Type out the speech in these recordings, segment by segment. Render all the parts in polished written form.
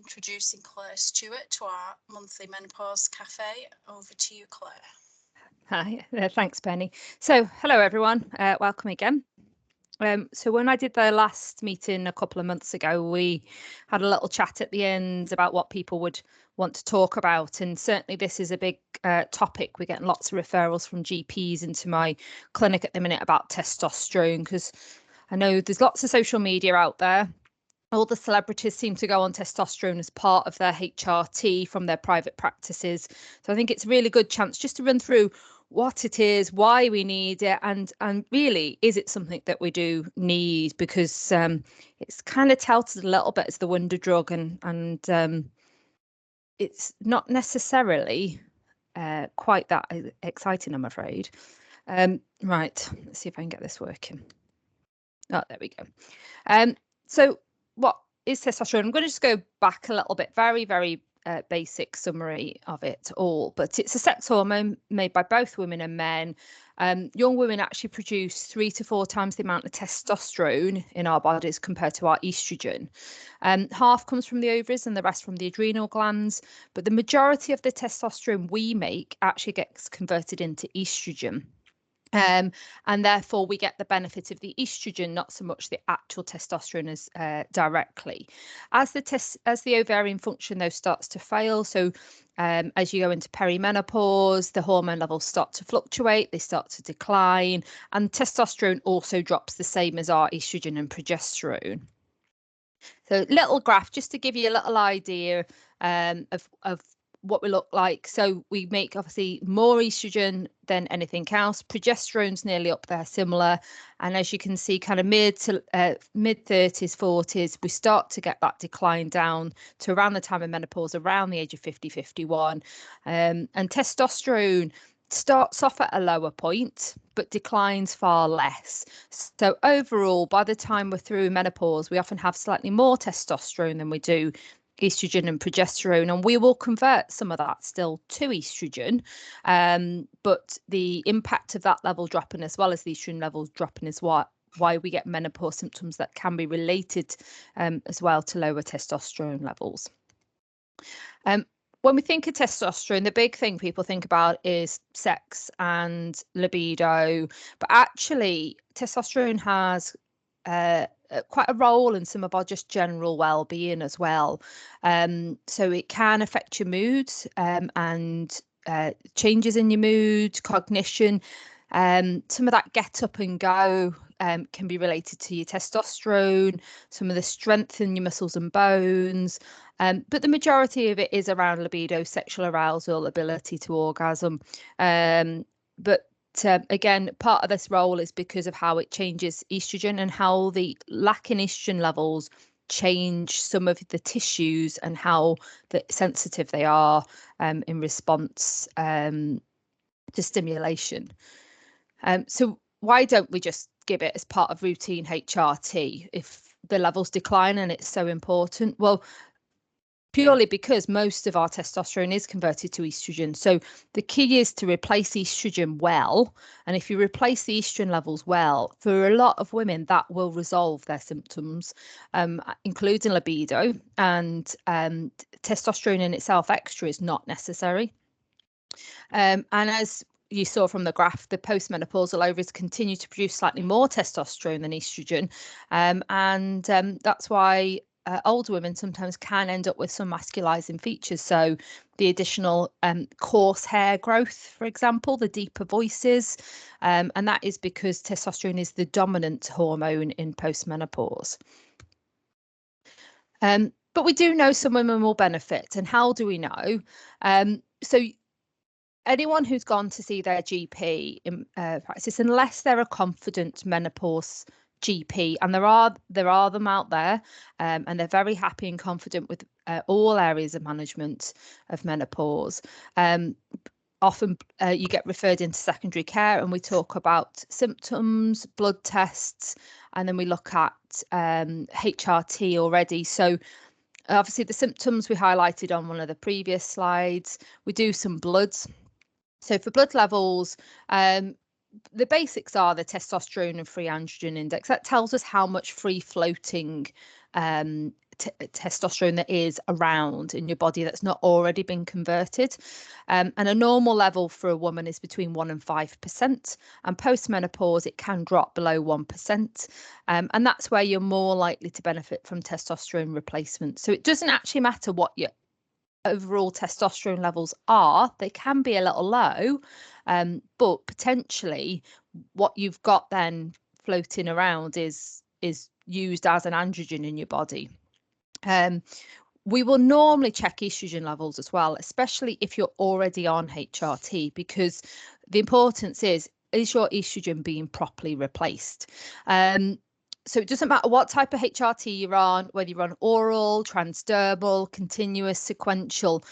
introducing Claire Stewart to our monthly Menopause Cafe. Over to you, Claire. Hi, thanks, Penny. So, hello everyone, welcome again. So when I did the last meeting a couple of months ago, we had a little chat at the end about what people would want to talk about. And certainly this is a big topic. We're getting lots of referrals from GPs into my clinic at the minute about testosterone, because I know there's lots of social media out there. All the celebrities seem to go on testosterone as part of their HRT from their private practices. So I think it's a really good chance just to run through what it is, why we need it, and really, is it something that we do need? Because it's kind of touted a little bit as the wonder drug, and it's not necessarily quite that exciting, I'm afraid. Right, let's see if I can get this working. Oh, there we go. So what is testosterone? I'm going to just go back a little bit, very basic summary of it all, but it's a sex hormone made by both women and men. Young women actually produce 3 to 4 times the amount of testosterone in our bodies compared to our estrogen. Half comes from the ovaries and the rest from the adrenal glands, but the majority of the testosterone we make actually gets converted into estrogen. And therefore we get the benefit of the estrogen, not so much the actual testosterone as directly. As the ovarian function though starts to fail, so as you go into perimenopause, the hormone levels start to fluctuate, they start to decline, and testosterone also drops the same as our estrogen and progesterone. So little graph just to give you a little idea of what we look like. So we make obviously more estrogen than anything else. Progesterone's nearly up there, similar. And as you can see, kind of mid 30s, 40s, we start to get that decline down to around the time of menopause, around the age of 50, 51. And testosterone starts off at a lower point, but declines far less. So overall, by the time we're through menopause, we often have slightly more testosterone than we do estrogen and progesterone, and we will convert some of that still to estrogen, but the impact of that level dropping as well as the estrogen levels dropping is why we get menopause symptoms that can be related as well to lower testosterone levels. When we think of testosterone, the big thing people think about is sex and libido, but actually testosterone has quite a role in some of our just general well-being as well. So it can affect your mood and changes in your mood, cognition. Some of that get up and go can be related to your testosterone, some of the strength in your muscles and bones. But the majority of it is around libido, sexual arousal, ability to orgasm. But again, part of this role is because of how it changes estrogen and how the lack in estrogen levels change some of the tissues and how sensitive they are in response to stimulation. So why don't we just give it as part of routine HRT if the levels decline and it's so important? Well, purely because most of our testosterone is converted to estrogen. So the key is to replace estrogen well. And if you replace the estrogen levels well, for a lot of women, that will resolve their symptoms, including libido. And testosterone in itself extra is not necessary. And as you saw from the graph, the postmenopausal ovaries continue to produce slightly more testosterone than estrogen. And that's why older women sometimes can end up with some masculizing features. So the additional coarse hair growth, for example, the deeper voices, and that is because testosterone is the dominant hormone in postmenopause. But we do know some women will benefit. And how do we know? So anyone who's gone to see their GP in practice, unless they're a confident menopause GP, and there are them out there, and they're very happy and confident with all areas of management of menopause. Often you get referred into secondary care and we talk about symptoms, blood tests, and then we look at HRT already. So obviously the symptoms we highlighted on one of the previous slides. We do some bloods. So for blood levels, the basics are the testosterone and free androgen index. That tells us how much free floating testosterone that is around in your body that's not already been converted. And a normal level for a woman is between 1 and 5%. And post-menopause, it can drop below 1%. And that's where you're more likely to benefit from testosterone replacement. So it doesn't actually matter what your overall testosterone levels are. They can be a little low, but potentially what you've got then floating around is used as an androgen in your body. We will normally check estrogen levels as well, especially if you're already on HRT, because the importance is your estrogen being properly replaced? So it doesn't matter what type of HRT you're on, whether you're on oral, transdermal, continuous, sequential,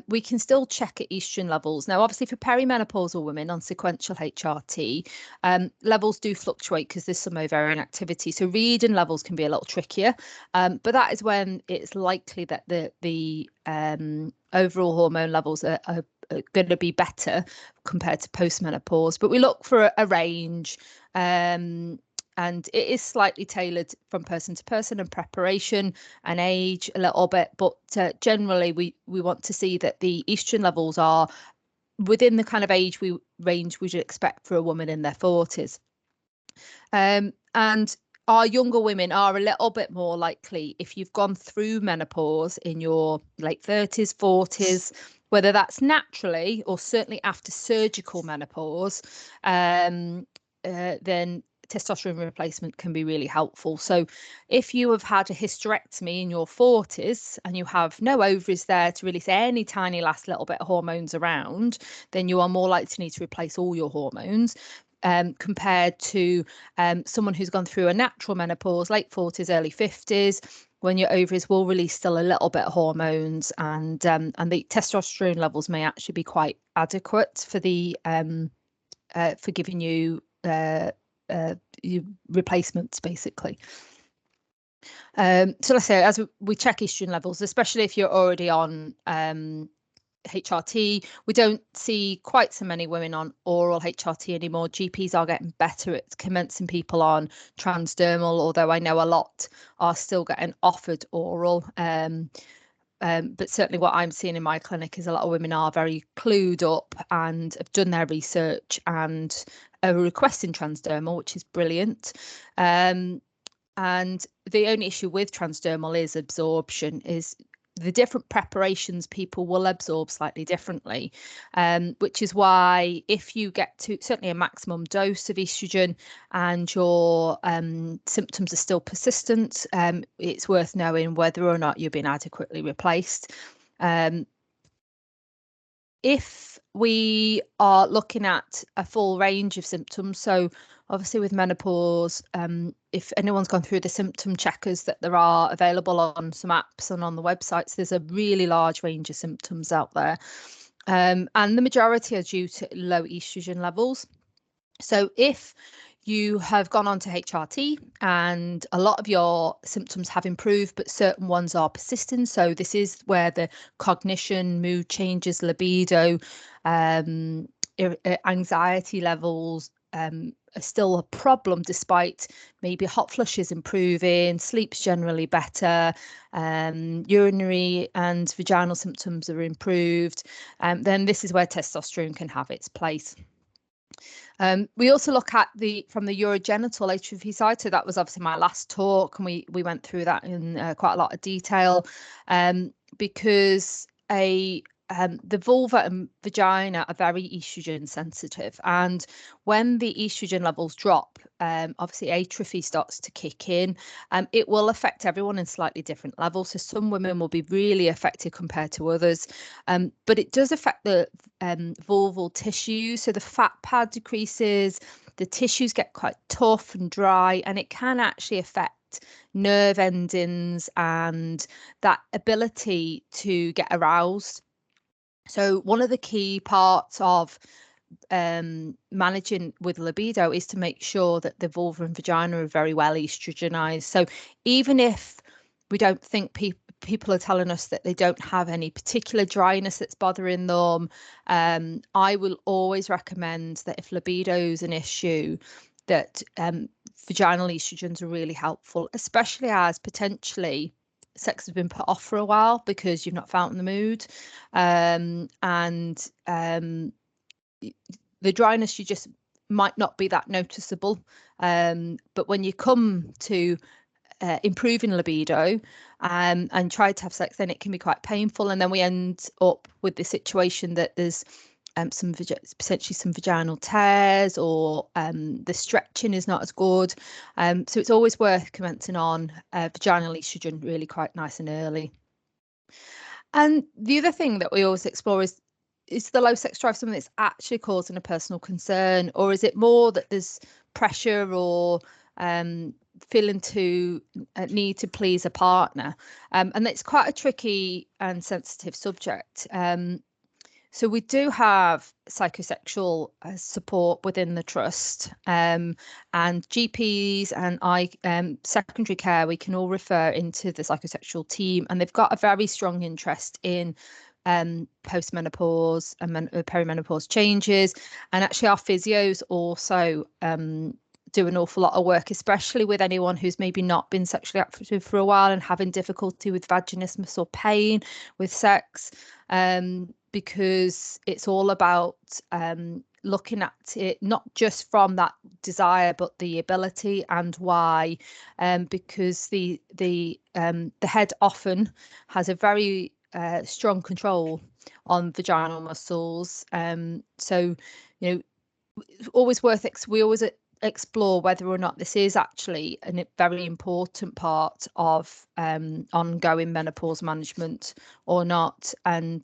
we can still check at estrogen levels. Now, obviously for perimenopausal women on sequential HRT, levels do fluctuate because there's some ovarian activity. So reading levels can be a little trickier, but that is when it's likely that the overall hormone levels are going to be better compared to postmenopause. But we look for a range, and it is slightly tailored from person to person and preparation and age a little bit. But generally, we want to see that the estrogen levels are within the kind of age range we should expect for a woman in their 40s. And our younger women are a little bit more likely, if you've gone through menopause in your late 30s, 40s, whether that's naturally or certainly after surgical menopause, then testosterone replacement can be really helpful. So if you have had a hysterectomy in your 40s and you have no ovaries there to release any tiny last little bit of hormones around, then you are more likely to need to replace all your hormones. Compared to someone who's gone through a natural menopause, late 40s, early 50s, when your ovaries will release still a little bit of hormones, and the testosterone levels may actually be quite adequate for the for giving you your replacements, basically. So let's say as we check estrogen levels, especially if you're already on HRT, we don't see quite so many women on oral HRT anymore. GPs are getting better at commencing people on transdermal, although I know a lot are still getting offered oral. But certainly what I'm seeing in my clinic is a lot of women are very clued up and have done their research and are requesting transdermal, which is brilliant. And the only issue with transdermal is absorption, is the different preparations people will absorb slightly differently, which is why if you get to certainly a maximum dose of estrogen and your symptoms are still persistent, it's worth knowing whether or not you've been adequately replaced. If we are looking at a full range of symptoms, so obviously with menopause, if anyone's gone through the symptom checkers that there are available on some apps and on the websites, there's a really large range of symptoms out there. And the majority are due to low estrogen levels. So if you have gone on to HRT and a lot of your symptoms have improved, but certain ones are persistent. So this is where the cognition, mood changes, libido, anxiety levels are still a problem, despite maybe hot flushes improving, sleep's generally better, urinary and vaginal symptoms are improved. Then this is where testosterone can have its place. We also look at from the urogenital atrophy side. So that was obviously my last talk, and we went through that in quite a lot of detail, because the vulva and vagina are very estrogen sensitive, and when the estrogen levels drop, obviously atrophy starts to kick in. It will affect everyone in slightly different levels. So some women will be really affected compared to others, but it does affect the vulval tissue. So the fat pad decreases, the tissues get quite tough and dry, and it can actually affect nerve endings and that ability to get aroused. So one of the key parts of managing with libido is to make sure that the vulva and vagina are very well estrogenized. So even if we don't think people are telling us that they don't have any particular dryness that's bothering them, I will always recommend that if libido is an issue, that vaginal estrogens are really helpful, especially as potentially sex has been put off for a while because you've not found the mood, and the dryness, you just might not be that noticeable, but when you come to improving libido and try to have sex, then it can be quite painful, and then we end up with the situation that there's potentially some vaginal tears, or the stretching is not as good. So it's always worth commencing on vaginal estrogen really quite nice and early. And the other thing that we always explore is the low sex drive something that's actually causing a personal concern, or is it more that there's pressure or feeling to need to please a partner? And it's quite a tricky and sensitive subject. So we do have psychosexual support within the trust, and GPs and secondary care, we can all refer into the psychosexual team, and they've got a very strong interest in postmenopause and perimenopause changes. And actually our physios also do an awful lot of work, especially with anyone who's maybe not been sexually active for a while and having difficulty with vaginismus or pain with sex, because it's all about looking at it not just from that desire but the ability and why, because the head often has a very strong control on vaginal muscles. So always worth we always explore whether or not this is actually a very important part of ongoing menopause management or not. And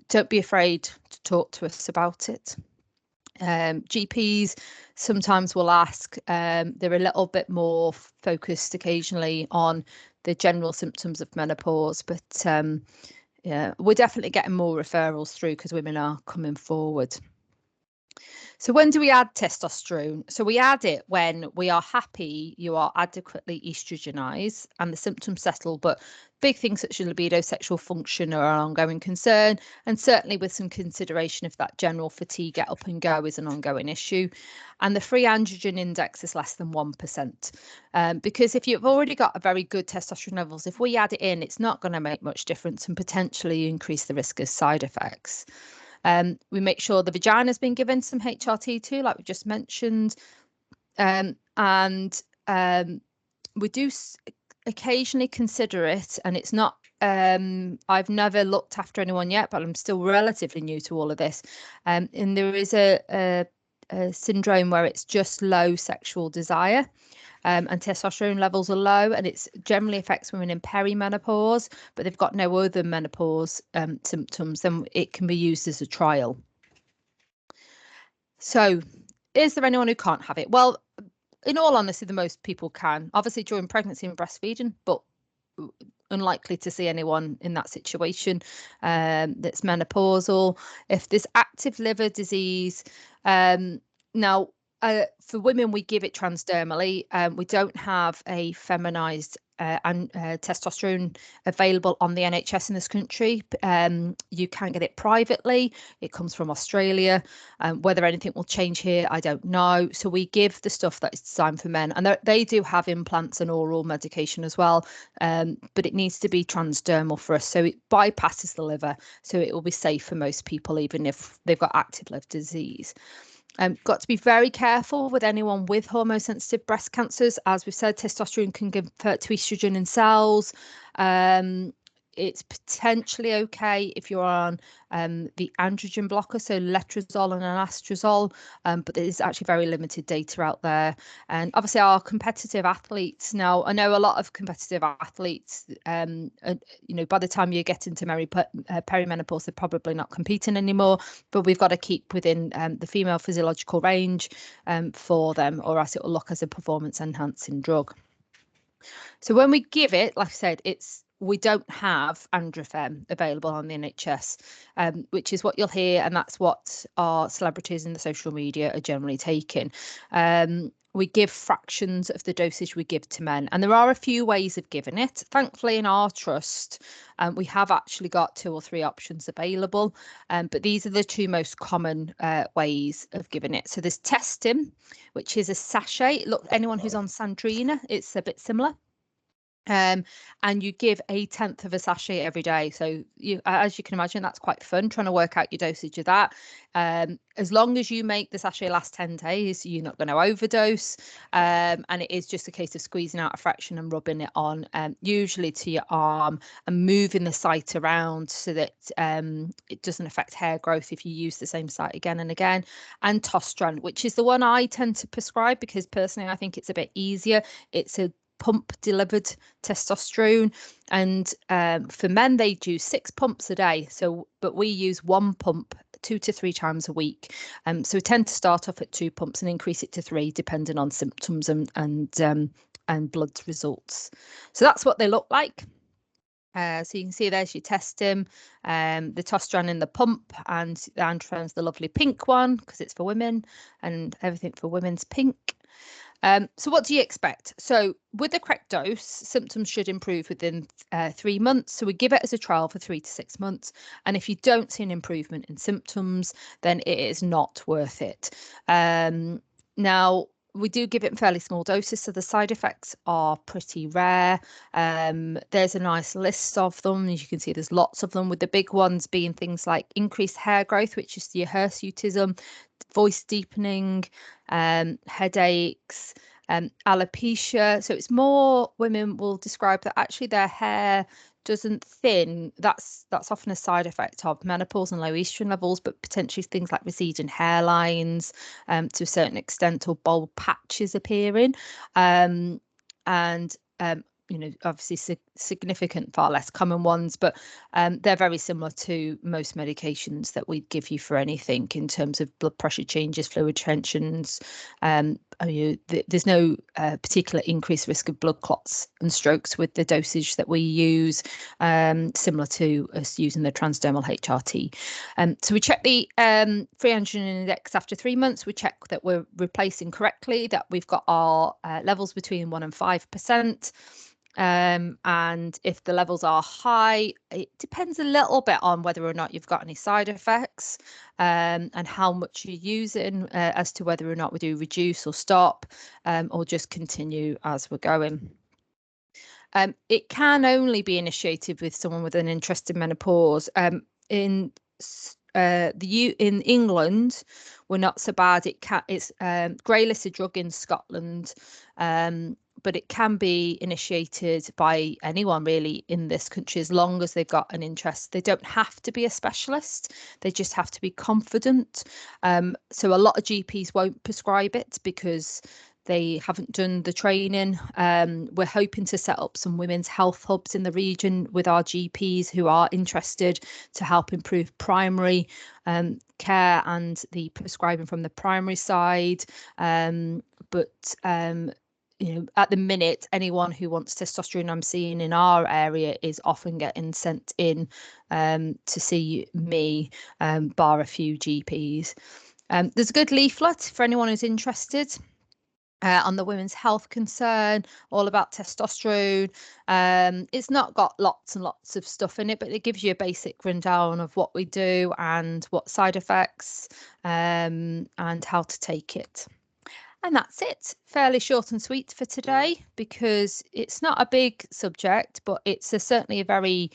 don't be afraid to talk to us about it. GPs sometimes will ask, they're a little bit more focused occasionally on the general symptoms of menopause, but yeah, we're definitely getting more referrals through because women are coming forward. So when do we add testosterone? So we add it when we are happy you are adequately estrogenized and the symptoms settle, but big things such as libido, sexual function are an ongoing concern, and certainly with some consideration if that general fatigue, get up and go, is an ongoing issue. And the free androgen index is less than 1%, because if you've already got a very good testosterone levels, if we add it in, it's not going to make much difference and potentially increase the risk of side effects. We make sure the vagina has been given some HRT too, like we just mentioned, and we do occasionally consider it, and it's not, I've never looked after anyone yet, but I'm still relatively new to all of this, and there is a syndrome where it's just low sexual desire, and testosterone levels are low, and it generally affects women in perimenopause, but they've got no other menopause symptoms, then it can be used as a trial. So is there anyone who can't have it? Well, in all honesty, the most people can, obviously during pregnancy and breastfeeding, but unlikely to see anyone in that situation that's menopausal. If there's active liver disease, now for women we give it transdermally. We don't have a feminized testosterone available on the NHS in this country. You can get it privately. It comes from Australia. Whether anything will change here, I don't know. So we give the stuff that is designed for men, and they do have implants and oral medication as well, but it needs to be transdermal for us, so it bypasses the liver, so it will be safe for most people even if they've got active liver disease. Got to be very careful with anyone with hormone sensitive breast cancers. As we've said, testosterone can convert to estrogen in cells. It's potentially okay if you're on the androgen blocker, so letrozole and anastrozole, but there's actually very limited data out there. And obviously our competitive athletes, now I know a lot of competitive athletes, by the time you get into perimenopause, they're probably not competing anymore, but we've got to keep within the female physiological range for them, or else it will look as a performance enhancing drug. So when we give it, like I said, we don't have Androfem available on the NHS, which is what you'll hear, and that's what our celebrities in the social media are generally taking. We give fractions of the dosage we give to men, and there are a few ways of giving it. Thankfully, in our trust, we have actually got 2 or 3 options available, but these are the 2 most common ways of giving it. So there's testing, which is a sachet. Look, anyone who's on Sandrina, it's a bit similar. And you give 1/10 of a sachet every day. So as you can imagine, that's quite fun trying to work out your dosage of that. As long as you make the sachet last 10 days, you're not going to overdose. And it is just a case of squeezing out a fraction and rubbing it on, usually to your arm, and moving the site around so that it doesn't affect hair growth if you use the same site again and again. And Testosterone, which is the one I tend to prescribe because personally I think it's a bit easier. It's a pump delivered testosterone, and for men they do 6 pumps a day, but we use 1 pump 2 to 3 times a week, so we tend to start off at 2 pumps and increase it to 3 depending on symptoms and blood results. So that's what they look like. So you can see there's your testing, the testosterone in the pump, and the androsten's the lovely pink one because it's for women, and everything for women's pink. So what do you expect? So with the correct dose, symptoms should improve within 3 months. So we give it as a trial for 3 to 6 months. And if you don't see an improvement in symptoms, then it is not worth it. Now, we do give it in fairly small doses, so the side effects are pretty rare. There's a nice list of them. As you can see, there's lots of them, with the big ones being things like increased hair growth, which is your hirsutism, voice deepening, headaches, alopecia. So it's more, women will describe that actually their hair doesn't thin. That's often a side effect of menopause and low estrogen levels, but potentially things like receding hairlines, to a certain extent, or bald patches appearing, and obviously significant, far less common ones, but they're very similar to most medications that we'd give you for anything in terms of blood pressure changes, fluid tensions. There's no particular increased risk of blood clots and strokes with the dosage that we use, similar to us using the transdermal HRT. So we check the free androgen index after 3 months. We check that we're replacing correctly, that we've got our levels between 1% and 5%. And if the levels are high, it depends a little bit on whether or not you've got any side effects, and how much you're using, as to whether or not we do reduce or stop, or just continue as we're going. It can only be initiated with someone with an interest in menopause. In England, we're not so bad. It's grey-listed drug in Scotland, but it can be initiated by anyone really in this country as long as they've got an interest. They don't have to be a specialist, they just have to be confident. So a lot of GPs won't prescribe it because they haven't done the training. We're hoping to set up some women's health hubs in the region with our GPs who are interested, to help improve primary care and the prescribing from the primary side. But at the minute, anyone who wants testosterone I'm seeing in our area is often getting sent in to see me, bar a few GPs. There's a good leaflet for anyone who's interested on the women's health concern, all about testosterone. It's not got lots and lots of stuff in it, but it gives you a basic rundown of what we do and what side effects, and how to take it. And that's it. Fairly short and sweet for today, because it's not a big subject, but it's certainly a very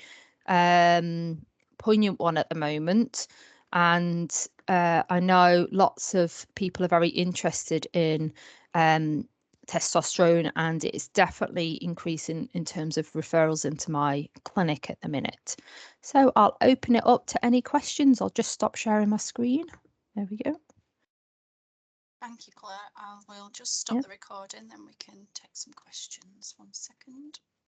poignant one at the moment. And I know lots of people are very interested in testosterone, and it's definitely increasing in terms of referrals into my clinic at the minute. So I'll open it up to any questions. I'll just stop sharing my screen. There we go. Thank you, Claire. We'll just stop the recording, then we can take some questions. 1 second.